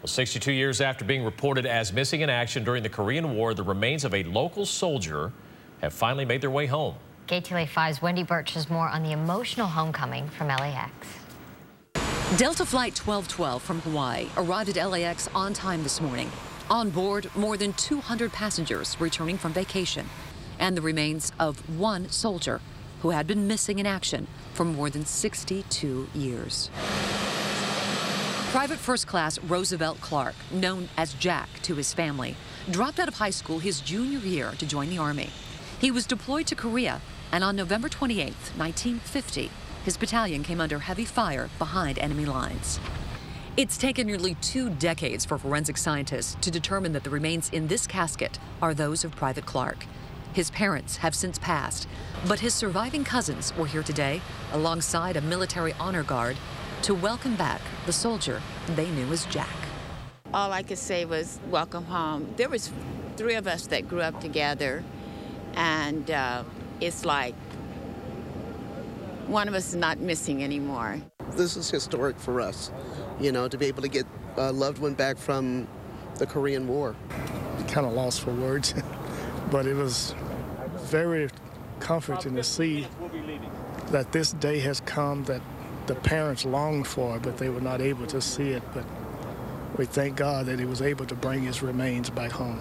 Well, 62 years after being reported as missing in action during the Korean War, the remains of a local soldier have finally made their way home. KTLA 5's Wendy Birch has more on the emotional homecoming from LAX. Delta Flight 1212 from Hawaii arrived at LAX on time this morning. On board, more than 200 passengers returning from vacation, and the remains of one soldier who had been missing in action for more than 62 years. Private First Class Roosevelt Clark, known as Jack to his family, dropped out of high school his junior year to join the Army. He was deployed to Korea, and on November 28, 1950, his battalion came under heavy fire behind enemy lines. It's taken nearly 2 decades for forensic scientists to determine that the remains in this casket are those of Private Clark. His parents have since passed, but his surviving cousins were here today alongside a military honor guard to welcome back the soldier they knew as Jack. All I could say was welcome home. There was 3 of us that grew up together, and it's like one of us is not missing anymore. This is historic for us, you know, to be able to get a loved one back from the Korean War. Kind of lost for words, but it was very comforting to see that this day has come that the parents longed for, but they were not able to see it. But we thank God that he was able to bring his remains back home.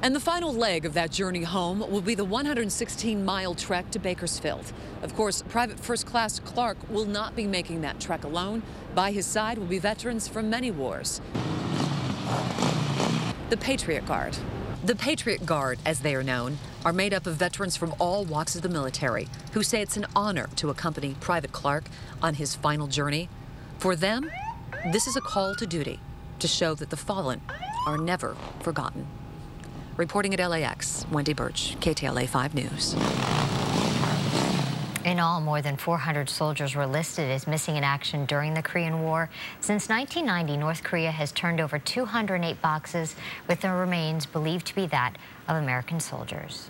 And the final leg of that journey home will be the 116-mile trek to Bakersfield. Of course, Private First Class Clark will not be making that trek alone. By his side will be veterans from many wars. The Patriot Guard. The Patriot Guard, as they are known, are made up of veterans from all walks of the military who say it's an honor to accompany Private Clark on his final journey. For them, this is a call to duty to show that the fallen are never forgotten. Reporting at LAX, Wendy Birch, KTLA 5 News. In all, more than 400 soldiers were listed as missing in action during the Korean War. Since 1990, North Korea has turned over 208 boxes with the remains believed to be that of American soldiers.